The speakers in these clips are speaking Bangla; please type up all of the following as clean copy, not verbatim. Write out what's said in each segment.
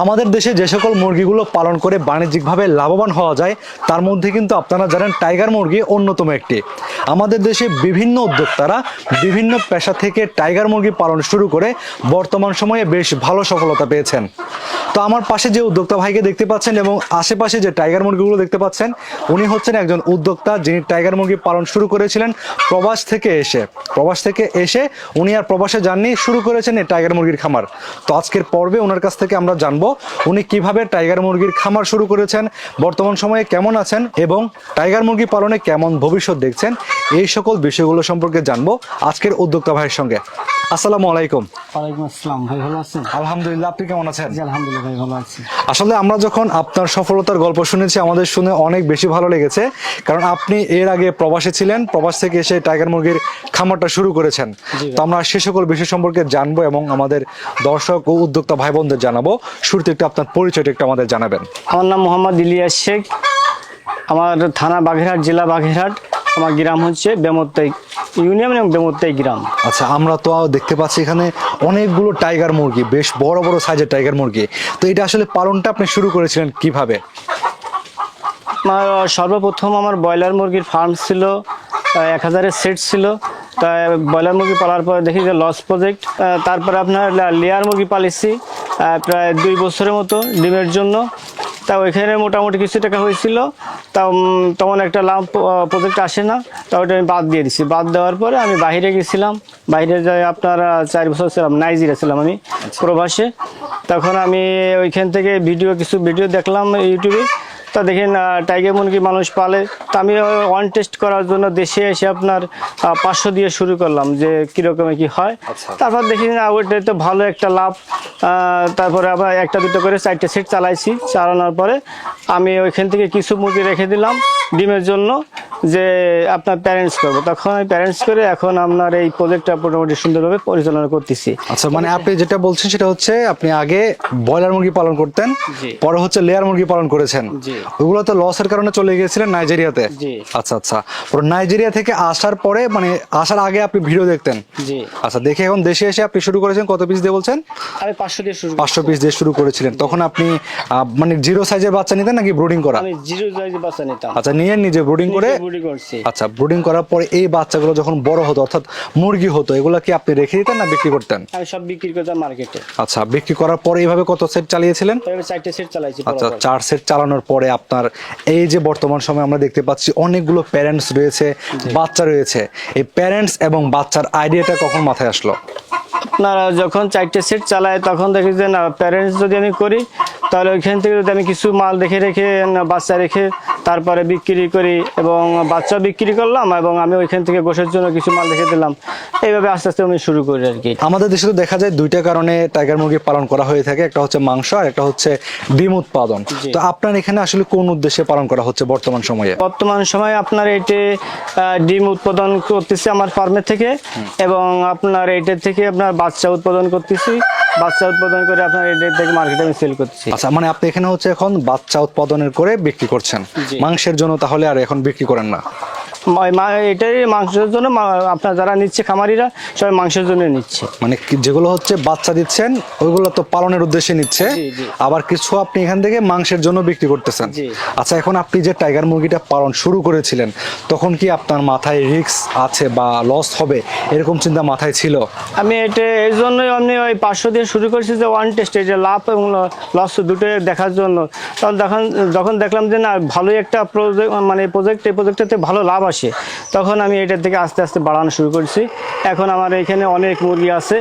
আমাদের দেশে যে সকল মুরগিগুলো পালন করে বাণিজ্যিকভাবে লাভবান হওয়া যায় তার মধ্যে কিন্তু আপনারা জানেন টাইগার মুরগি অন্যতম একটি। আমাদের দেশে বিভিন্ন উদ্যোক্তারা বিভিন্ন পেশা থেকে টাইগার মুরগি পালন শুরু করে বর্তমান সময়ে বেশ ভালো সফলতা পেয়েছেন। তো আমার পাশে যে উদ্যোক্তা ভাইকে দেখতে পাচ্ছেন এবং আশেপাশে যে টাইগার মুরগিগুলো দেখতে পাচ্ছেন, উনি হচ্ছেন একজন উদ্যোক্তা যিনি টাইগার মুরগি পালন শুরু করেছিলেন প্রবাস থেকে এসে উনি আর প্রবাসে যাননি, শুরু করেছেন এই টাইগার মুরগির খামার। তো আজকের পর্বে ওনার কাছ থেকে আমরা জানবো উনি কিভাবে টাইগার মুরগির খামার শুরু করেছেন, বর্তমান সময়ে কেমন আছেন এবং টাইগার মুরগি পালনে কেমন ভবিষ্যৎ দেখছেন, এই সকল বিষয়গুলো সম্পর্কে জানবো আজকের উদ্যোক্তা ভাইয়ের সঙ্গে। আসসালামু আলাইকুম। ওয়ালাইকুম আসসালাম ভাই, ভালো আছেন? আলহামদুলিল্লাহ, আপনি কেমন আছেন? জি আলহামদুলিল্লাহ ভাই, ভালো আছি। আসলে আমরা যখন আপনার সফলতার গল্প শুনেছি আমাদের শুনে অনেক বেশি ভালো লেগেছে, কারণ আপনি এর আগে প্রবাসে ছিলেন, প্রবাস থেকে এসে টাইগার মুরগির খামারটা শুরু করেছেন। তো আমরা সে সকল বিষয় সম্পর্কে জানবো এবং আমাদের দর্শক ও উদ্যোক্তা ভাই বোনদের জানাবো। শুরুতে একটু আপনার পরিচয়টা একটু আমাদের জানাবেন। আমার নাম মোহাম্মদ ইলিয়াস শেখ, আমার থানা বাগেরহাট, জেলা বাগেরহাট, আমার গ্রাম হচ্ছে বেমত্তাই ইউনিয়ন এবং বেমত্তাই গ্রাম। আচ্ছা, আমরা তো দেখতে পাচ্ছি এখানে অনেকগুলো টাইগার মুরগি, বেশ বড় বড় সাইজের টাইগার মুরগি। তো এটা আসলে পালনটা আপনি শুরু করেছিলেন কিভাবে? আমার সর্বপ্রথম আমার ব্রয়লার মুরগির ফার্ম ছিল, 1000-এর সেট ছিল। তা ব্রয়লার মুরগি পালার পরে দেখি যে লস প্রজেক্ট, তারপরে আপনার লেয়ার মুরগি পালিছি প্রায় 2 বছরের মতো ডিমের জন্য। তা ওইখানে মোটামুটি কিছু টাকা হয়েছিল, তা তেমন একটা লাভ প্রজেক্ট আসে না, তা ওটা আমি বাদ দিয়ে দিছি। বাদ দেওয়ার পরে আমি বাইরে গেছিলাম, বাইরে যাই আপনার 4 বছর ছিলাম, নাইজেরিয়া ছিলাম আমি প্রবাসে। তখন আমি ওইখান থেকে কিছু ভিডিও দেখলাম ইউটিউবে। তা দেখেন টাইগার মুরগি মানুষ পালে, তা আমি ওয়ান টেস্ট করার জন্য দেশে এসে আপনার 500 দিয়ে শুরু করলাম যে কীরকম কি হয়। তারপর দেখি না ওইটা তো ভালো একটা লাভ। তারপরে আবার 1-2 করে 4টে সেট চালাইছি। চালানোর পরে আমি ওইখান থেকে কিছু মুরগি রেখে দিলাম ডিমের জন্য, যে আপনার প্যারেন্টস করবো। তখন আমি প্যারেন্টস করে এখন আপনার এই প্রজেক্টটা মোটামুটি সুন্দরভাবে পরিচালনা করতেছি। আচ্ছা, মানে আপনি যেটা বলছেন সেটা হচ্ছে আপনি আগে ব্রয়লার মুরগি পালন করতেন, জি। পরে হচ্ছে লেয়ার মুরগি পালন করেছেন। জি। ওইগুলো তো লসের কারণে চলে গিয়েছিলেন নাইজেরিয়াতে। জি। আচ্ছা আচ্ছা, পরে নাইজেরিয়া থেকে আসার পরে মানে আসার আগে আপনি ভিডিও দেখতেন? জি। আচ্ছা, দেখে এখন দেশে এসে আপনি শুরু করেছেন কত পিস দিয়ে বলছেন? আমি 500 দিয়ে শুরু 500 পিস দিয়ে শুরু করেছিলেন। তখন আপনি মানে 0 সাইজের বাচ্চা নিতেন নাকি ব্রুডিং করা? আমি 0 সাইজের বাচ্চা নিতাম। আচ্ছা, নিয়ে নিজে ব্রুডিং করে? ব্রুডিং করছি। আচ্ছা, ব্রুডিং করার পরে এই বাচ্চাগুলো যখন বড় হতো অর্থাৎ মুরগি হতো, এগুলা কি আপনি রেখে দিতেন না বিক্রি করতেন? আমি সব বিক্রি করতাম মার্কেটে। আচ্ছা, বিক্রি করার পরে এইভাবে কত সেট চালিয়েছিলেন? আমি 4টে সেট চালাইছি। আচ্ছা, 4 সেট চালানোর পরে আপনার এই যে বর্তমান সময়ে আমরা দেখতে পাচ্ছি অনেকগুলো প্যারেন্টস রয়েছে, বাচ্চা রয়েছে, এই প্যারেন্টস এবং বাচ্চার আইডিয়াটা কখন মাথায় আসলো? আপনারা যখন 4টে সেট চালায় তখন দেখি যে না, প্যারেন্টস যদি আমি করি তাহলে ওইখান থেকে যদি আমি কিছু মাল রেখে বাচ্চা রেখে তারপরে বিক্রি করি এবং বাচ্চা বিক্রি করলাম এবং আমি ওইখান থেকে গোশের জন্য কিছু মাল রেখে দিলাম, এইভাবে আস্তে আস্তে আমি শুরু করি আর কি। আমাদের দেশে তো দেখা যায় 2টা কারণে টাইগার মুরগি পালন করা হয়ে থাকে, একটা হচ্ছে মাংস আর একটা হচ্ছে ডিম উৎপাদন। তো আপনার এখানে আসলে কোন উদ্দেশ্যে পালন করা হচ্ছে বর্তমান সময়ে? বর্তমান সময়ে আপনার এটি ডিম উৎপাদন করতেছি আমার ফার্মে থেকে, এবং আপনার এইটা থেকে আপনার বাচ্চা উৎপাদন করতেছি। বাচ্চা উৎপাদন করে আপনার এটা থেকে মার্কেটে আমি সেল করতেছি। আচ্ছা, মানে আপনি এখানে হচ্ছে এখন বাচ্চা উৎপাদনের করে বিক্রি করছেন, মাংসের জন্য তাহলে আর এখন বিক্রি করেন না? এটাই মাংসের জন্য, আপনার যারা নিচ্ছে খামারিরা সবাই মাংসের জন্য নিচ্ছে। মানে যেগুলো হচ্ছে বাচ্চা দিচ্ছেন ওইগুলো তো পালনের উদ্দেশ্যে নিচ্ছে, আবার কিছু আপনি এখান থেকে মাংসের জন্য বিক্রি করতেছেন। আচ্ছা, এখন আপনি যে টাইগার মুরগিটা পালন শুরু করেছিলেন তখন কি আপনার মাথায় রিস্ক আছে বা লস হবে এরকম চিন্তা মাথায় ছিল? আমি এটা এই জন্যই আমি ওই 500 দিয়ে শুরু করেছি যে ওয়ান টেস্টে যে লাভ এবং লস দুটোই দেখার জন্য। তখন যখন দেখলাম যে না, ভালোই একটা প্রজেক্ট, মানে এই প্রজেক্টটাতে ভালো লাভ আসে, তখন আমি এটার থেকে আস্তে আস্তে বাড়ানো শুরু করছি। এখন আমার এখানে অনেক মুরগি আছে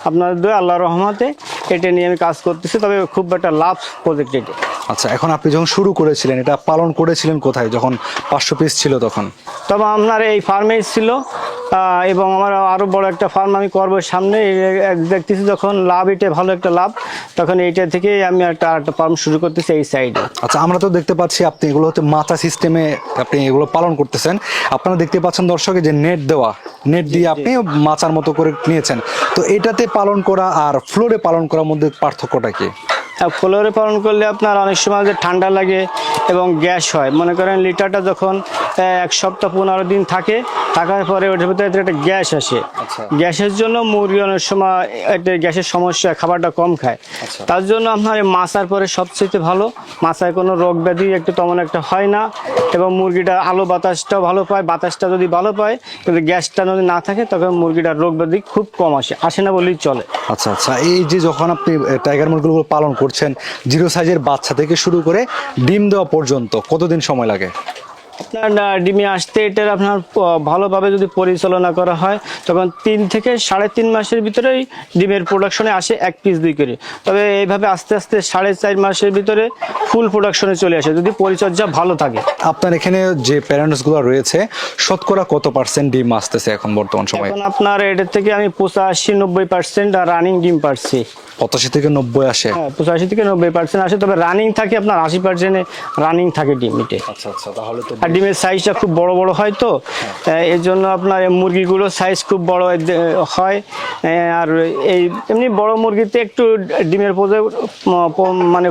আপনার আল্লাহর রহমতে, এটা নিয়ে আমি কাজ করতেছি। তবে খুব একটা লাভ প্রজেক্ট এটা। আচ্ছা, এখন আপনি যখন শুরু করেছিলেন এটা পালন করেছিলেন কোথায় যখন 500 পিস ছিল তখন? তবে আপনার এই ফার্মেই ছিল, এবং আমার আরও বড় একটা ফার্ম আমি করবো সামনে। দেখতেছি যখন লাভ, এটা ভালো একটা লাভ, তখন এইটা থেকে আমি আরেকটা ফার্ম শুরু করতেছি এই সাইডে। আচ্ছা, আমরা তো দেখতে পাচ্ছি আপনি এগুলো হচ্ছে মাচা সিস্টেমে আপনি এগুলো পালন করতেছেন। আপনারা দেখতে পাচ্ছেন দর্শকে যে নেট দেওয়া, নেট দিয়ে আপনি মাচার মতো করে নিয়েছেন। তো এটাতে পালন করা আর ফ্লোরে পালন করার মধ্যে পার্থক্যটা কি? ফ্লোরে পালন করলে আপনার অনেক সময় যে ঠান্ডা লাগে এবং গ্যাস হয়। মনে করেন লিটারটা যখন এক সপ্তাহ 15 দিন থাকে, থাকার পরে ওটার ভিতরে একটা গ্যাস আসে। আচ্ছা। গ্যাসের জন্য মুরগি অনেক সময় একটা গ্যাসের সমস্যা, খাবারটা কম খায়। আচ্ছা। তার জন্য আপনার এই মাছার পরে সবচেয়ে ভালো, মাছায় কোনো রোগ ব্যাধি একটু তেমন একটা হয় না, এবং মুরগিটা আলো বাতাসটাও ভালো পায়। বাতাসটা যদি ভালো পায় কিন্তু গ্যাসটা যদি না থাকে তখন মুরগিটার রোগ ব্যাধি খুব কম আসে না বললেই চলে। আচ্ছা আচ্ছা, এই যে যখন আপনি টাইগার মুরগিগুলো পালন করছেন, জিরো সাইজের বাচ্চা থেকে শুরু করে ডিম দেওয়া পর্যন্ত কতদিন সময় লাগে? আপনার ডিমে আসতে এটার আপনার ভালোভাবে যদি পরিচালনা করা হয় তখন 3 থেকে 3.5 মাসের ভিতরেই ডিমের প্রোডাকশনে আসে 1 পিস 2 করে। তবে এইভাবে আস্তে আস্তে 4.5 মাসের ভিতরে ফুল প্রোডাকশনে চলে আসে যদি পরিচর্যা ভালো থাকে। আপনার এখানে যে প্যারেন্টসগুলো রয়েছে শতকরা কত পার্সেন্ট ডিম আসতেছে এখন বর্তমান সময়ে? এখন আপনার এটার থেকে আমি 85-90% রানিং ডিম পাচ্ছি। 85 থেকে 90 আসে? হ্যাঁ, 85 থেকে 90% আসে, তবে রানিং থাকে আপনার 80% রানিং থাকে ডিম এটে। আচ্ছা আচ্ছা, তাহলে তো আর ডিমের সাইজটা খুব বড় বড় হয়, তো এর জন্য আপনার এই মুরগিগুলোর সাইজ খুব বড় হয়। আর এই এমনি বড় মুরগিতে একটু ডিমের মানে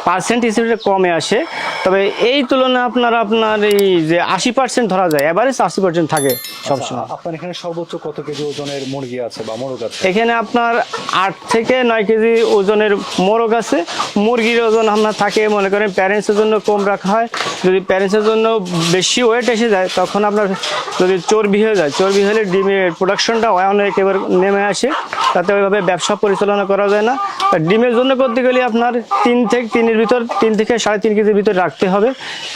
পার্সেন্ট হিসেবে কমে আসে, তবে এই তুলনায় আপনার এই যে 80% ধরা যায়, এভারেজ 80% থাকে সবসময়। আপনার এখানে সর্বোচ্চ কত কেজি ওজনের মুরগি আছে বা মোরগ আছে? এখানে আপনার 8 থেকে 9 কেজি ওজনের মোরগ আছে। মুরগির ওজন আপনার থাকে মনে করেন প্যারেন্টসের জন্য কম রাখা হয়, যদি প্যারেন্টসের জন্য বেশি ওয়েট এসে যায় তখন আপনার যদি চর্বি হয়ে যায়, চর্বি হলে ডিমের প্রোডাকশনটা অনেক একেবারে নেমে আসে, তাতে ওইভাবে ব্যবসা পরিচালনা করা যায় না। আর ডিমের জন্য করতে গেলে আপনার 3 থেকে 3.5 কেজির ভিতর রাখতে হবে,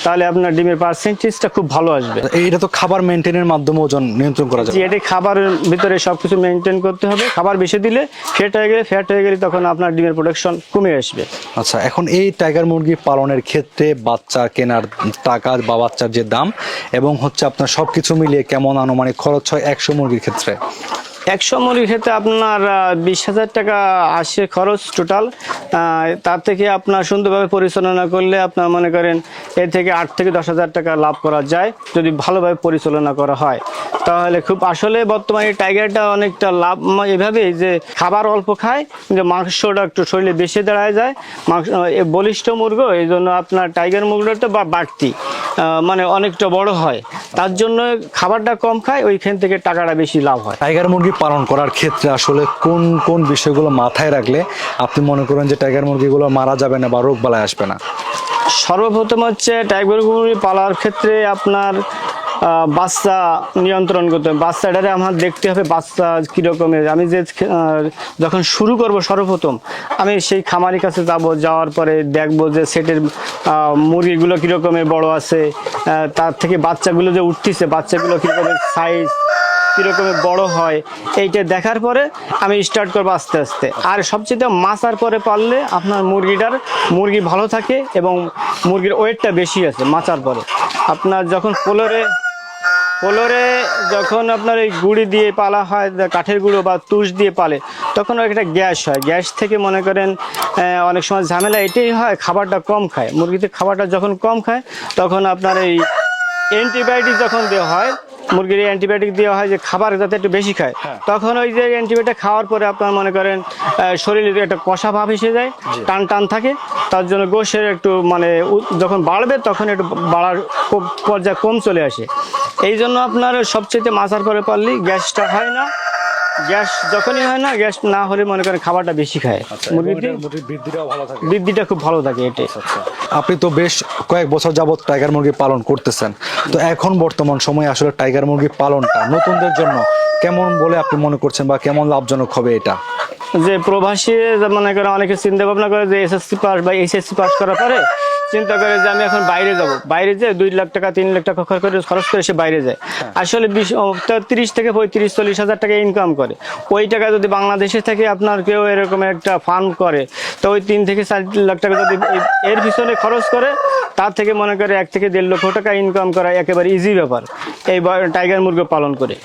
তাহলে আপনার ডিমের পার্সেন্টেজটা খুব ভালো আসবে। এইটা তো খাবার মেনটেনের মাধ্যমে ওজন নিয়ন্ত্রণ করা যায়? এটি খাবারের ভিতরে সবকিছু মেনটেন করতে হবে। খাবার বেশি দিলে ফ্যাট হয়ে গেলে তখন আপনার ডিমের প্রোডাকশন কমে আসবে। আচ্ছা, এখন এই টাইগার মুরগি পালনের ক্ষেত্রে বাচ্চা কেনার টাকা বা বাচ্চার যে দাম এবং হচ্ছে আপনার সবকিছু মিলিয়ে কেমন আনুমানিক খরচ হয় 100 মুরগির ক্ষেত্রে? 100 মুরগির ক্ষেত্রে আপনার 20,000 টাকা আসে খরচ টোটাল। তার থেকে আপনার সুন্দরভাবে পরিচালনা করলে আপনার মনে করেন এর থেকে 8 থেকে 10,000 টাকা লাভ করা যায় যদি ভালোভাবে পরিচালনা করা হয়। তাহলে খুব আসলে বর্তমানে টাইগারটা অনেকটা লাভ এভাবেই যে খাবার অল্প খায় কিন্তু মাংসটা একটু শরীরে বেশি দাঁড়ায় যায়। মাংস বলিষ্ঠ মুরগ, এই জন্য আপনার টাইগার মুরগিটা বাড়তি মানে অনেকটা বড় হয়, তার জন্য খাবারটা কম খায়, ওইখান থেকে টাকাটা বেশি লাভ হয়। টাইগার মুরগি পালন করার ক্ষেত্রে আসলে কোন কোন বিষয়গুলো মাথায় রাখলে আপনি মনে করেন যে টাইগার মুরগিগুলো মারা যাবে না বা রোগ বালাই আসবে না? সর্বপ্রথম হচ্ছে টাইগার মুরগি পালার ক্ষেত্রে আপনার বাচ্চা নিয়ন্ত্রণ করতে হবে। বাচ্চাটারে আমার দেখতে হবে বাচ্চা কীরকমের। আমি যে যখন শুরু করব সর্বপ্রথম আমি সেই খামারির কাছে যাওয়ার পরে দেখবো যে সেটের মুরগিগুলো কীরকমের বড় আছে, তার থেকে বাচ্চাগুলো যে উঠতেছে বাচ্চাগুলো কীরকমের সাইজ, কীরকমের বড় হয়, এইটা দেখার পরে আমি স্টার্ট করবো আস্তে আস্তে। আর সবচেয়ে মাছার পরে পারলে আপনার মুরগি ভালো থাকে এবং মুরগির ওয়েটটা বেশি আছে মাছার পরে। আপনার যখন পোলরে যখন আপনার এই গুঁড়ি দিয়ে পালা হয়, কাঠের গুঁড়ো বা তুষ দিয়ে পালে, তখন একটা গ্যাস হয়। গ্যাস থেকে মনে করেন অনেক সময় ঝামেলা এটাই হয়, খাবারটা কম খায় মুরগিতে। খাবারটা যখন কম খায় তখন আপনার এই অ্যান্টিবায়োটিক যখন দেওয়া হয়, মুরগির অ্যান্টিবায়োটিক দেওয়া হয় যে খাবার যাতে একটু বেশি খায়, তখন ওই যে অ্যান্টিবায়োটিক খাওয়ার পরে আপনার মনে করেন শরীরে একটা কষা ভাব এসে যায়, টান থাকে। তার জন্য গোশের একটু মানে যখন বাড়বে তখন একটু বাড়ার পর্যায়ে কম চলে আসে। এই জন্য আপনার সবচেয়ে মাছার পরে পারলেই গ্যাসটা হয় না। গ্যাস যখনই হয় না, গ্যাস না হলে মনে করেন খাবারটা বেশি খায়, মুরগির বৃদ্ধিটা খুব ভালো থাকে এটাই। আপনি তো বেশ কয়েক বছর যাবত টাইগার মুরগি পালন করতেছেন, তো এখন বর্তমান সময়ে আসলে টাইগার মুরগি পালনটা নতুনদের জন্য কেমন বলে আপনি মনে করছেন বা কেমন লাভজনক হবে এটা? যে প্রবাসী মনে করেন অনেকে চিন্তা ভাবনা করে যে SSC পাস বা HSC পাস করার পরে চিন্তা করে যে আমি এখন বাইরে যাব, বাইরে যেয়ে 2 লাখ টাকা 3 লাখ টাকা খরচ করে সে বাইরে যায়। আসলে 30 থেকে 35-40 হাজার টাকা ইনকাম করে। ওই টাকা যদি বাংলাদেশে থেকে আপনার কেউ এরকম একটা ফার্ম করে, তো ওই 3 থেকে 4 লাখ টাকা যদি এর পিছনে খরচ করে, তার থেকে মনে করে 1 থেকে 1.5 লক্ষ টাকা ইনকাম করা একেবারে ইজি ব্যাপার এই টাইগার মুরগি পালন করে।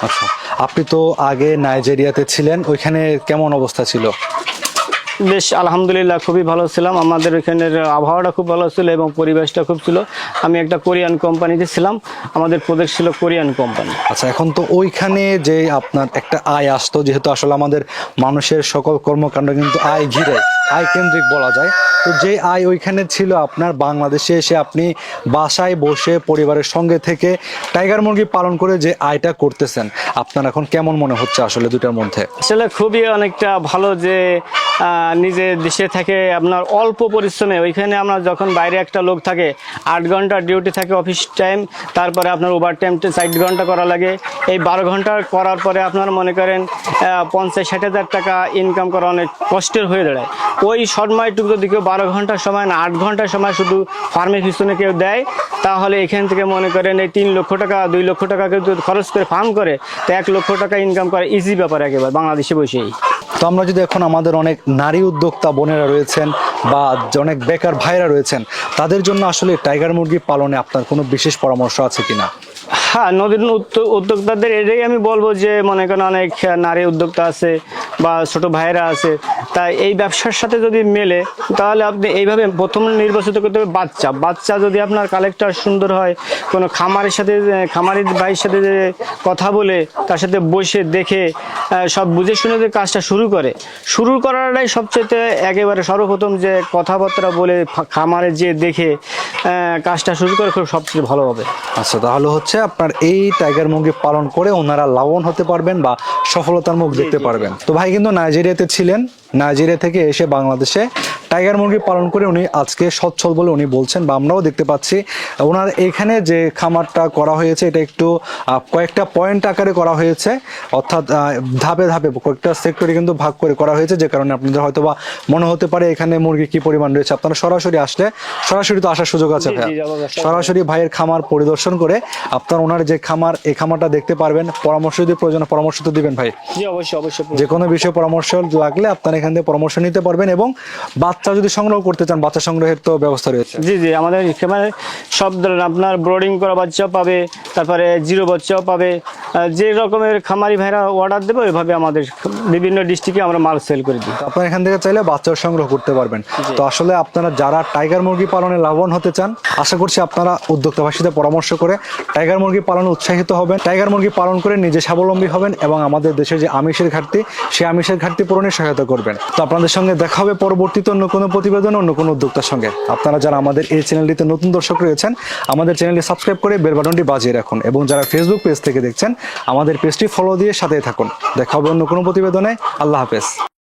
আচ্ছা, আপনি তো আগে নাইজেরিয়াতে ছিলেন, ওইখানে কেমন অবস্থা ছিল? বেশ আলহামদুলিল্লাহ খুবই ভালো ছিলাম। আমাদের ওইখানের আবহাওয়াটা খুব ভালো ছিল এবং পরিবেশটা খুব ছিল। আমি একটা কোরিয়ান কোম্পানিতে ছিলাম, আমাদের প্রজেক্ট ছিল কোরিয়ান কোম্পানি। আচ্ছা, এখন তো ওইখানে যে আপনার একটা আয় আসতো, যেহেতু আসলে আমাদের মানুষের সকল কর্মকাণ্ড কিন্তু আয় ঘিরে, আয় কেন্দ্রিক বলা যায়, তো তো যে আয় ওইখানে ছিল আপনার বাংলাদেশে এসে আপনি বাসায় বসে পরিবারের সঙ্গে থেকে টাইগার মুরগি পালন করে যে আয়টা করতেছেন, আপনার এখন কেমন মনে হচ্ছে আসলে দুটার মধ্যে? আসলে খুবই অনেকটা ভালো যে নিজে দেশে থেকে আপনার অল্প পরিশ্রমে, ওইখানে আমরা যখন বাইরে একটা লোক থাকে 8 ঘন্টা ডিউটি থাকে অফিস টাইম, তারপরে আপনার ওভার টাইম 4 ঘন্টা করা লাগে। এই 12 ঘন্টা করার পরে আপনার মনে করেন 50-60 হাজার টাকা ইনকাম করা অনেক কষ্টের হয়ে দাঁড়ায়। ওই সময়টুকু যদি কেউ 12 ঘন্টার সময় না 8 ঘন্টার সময় শুধু ফার্মের পিছনে কেউ দেয়, তাহলে এখান থেকে মনে করেন এই 3 লক্ষ টাকা 2 লক্ষ টাকা কেউ যদি খরচ করে ফার্ম করে, তো 1 লক্ষ টাকা ইনকাম করা ইজি ব্যাপার একেবারে বাংলাদেশে বসেই। তো আমরা যদি এখন আমাদের অনেক নারী উদ্যোক্তা বোনেরা রয়েছেন বা অনেক বেকার ভাইরা রয়েছেন, তাদের জন্য আসলে টাইগার মুরগি পালনে আপনার কোনো বিশেষ পরামর্শ আছে কিনা? হ্যাঁ, নদীর উদ্যোক্তাদের এটাই আমি বলবো যে মনে করেন অনেক নারী উদ্যোক্তা আছে বা ছোট ভাইয়েরা আছে, তাই এই ব্যবসার সাথে যদি মেলে তাহলে আপনি এইভাবে প্রথম নির্বাচিত করতে হবে বাচ্চা যদি আপনার কালেক্টর সুন্দর হয়, কোনো খামারের সাথে খামারি ভাইয়ের সাথে যে কথা বলে তার সাথে বসে দেখে সব বুঝে শুনে যে কাজটা শুরু করাটাই সবচেয়ে একেবারে সর্বপ্রথম, যে কথাবার্তা বলে খামারে যে দেখে কাজটা শুরু করে খুব সবচেয়ে ভালো হবে। আচ্ছা, তাহলে হচ্ছে আপনার এই টাইগার মুরগি পালন করে ওনারা লাভবান হতে পারবেন বা সফলতার মুখ দেখতে পারবেন। তো ভাই কিন্তু নাইজেরিয়াতে ছিলেন, নাইজেরিয়া থেকে এসে বাংলাদেশে টাইগার মুরগি পালন করে উনি আজকে সচ্ছল বলে উনি বলছেন, বা আমরাও দেখতে পাচ্ছি ওনার এখানে যে খামারটা করা হয়েছে এটা একটু কয়েকটা পয়েন্ট আকারে করা হয়েছে, অর্থাৎ ধাপে ধাপে কয়েকটা সেক্টরে কিন্তু ভাগ করে করা হয়েছে, যে কারণে আপনাদের হয়তো বা মনে হতে পারে এখানে মুরগি কি পরিমাণ রয়েছে। আপনারা সরাসরি আসলে সরাসরি তো আসার সুযোগ আছে ভাই, সরাসরি ভাইয়ের খামার পরিদর্শন করে আপনার ওনার যে খামার এই খামারটা দেখতে পারবেন। পরামর্শ যদি প্রয়োজন পরামর্শ তো দিবেন ভাই? জি, অবশ্যই যে কোনো বিষয়ে পরামর্শ লাগলে আপনারা এখান থেকে পরামর্শ নিতে পারবেন, এবং বাচ্চা যদি সংগ্রহ করতে চান বাচ্চা সংগ্রহের তো ব্যবস্থা রয়েছে। জি, আমাদের এখানে সব ধরনের আপনার ব্রোডিং করা বাচ্চাও পাবে, তারপরে জিরো বাচ্চাও পাবে। যে রকমের খামারি ভাইরা অর্ডার দেবে ওইভাবে আমাদের বিভিন্ন ডিস্ট্রিক্টে আমরা মাল সেল করে দিই। আপনারা এখান থেকে চাইলে বাচ্চাও সংগ্রহ করতে পারবেন। তো আসলে আপনারা যারা টাইগার মুরগি পালনে লাভবান হতে চান, আশা করছি আপনারা উদ্যোক্তা ভাষীতে পরামর্শ করে টাইগার মুরগি পালনে উৎসাহিত হবেন, টাইগার মুরগি পালন করে নিজে স্বাবলম্বী হবেন এবং আমাদের দেশের যে আমিষের ঘাটতি সেই আমিষের ঘাটতি পূরণে সহায়তা করবেন। তো আপনাদের সঙ্গে দেখা হবে পরবর্তীতে অন্য কোনো প্রতিবেদন অন্য কোনো উদ্যোক্তার সঙ্গে। আপনারা যারা আমাদের এই চ্যানেলটিতে নতুন দর্শক রয়েছেন, আমাদের চ্যানেলটি সাবস্ক্রাইব করে বেল বাটনটি বাজিয়ে রাখুন, এবং যারা ফেসবুক পেজ থেকে দেখছেন আমাদের পেজটি ফলো দিয়ে সাথে থাকুন। দেখা হবে অন্য কোনো প্রতিবেদনে। আল্লাহ হাফেজ।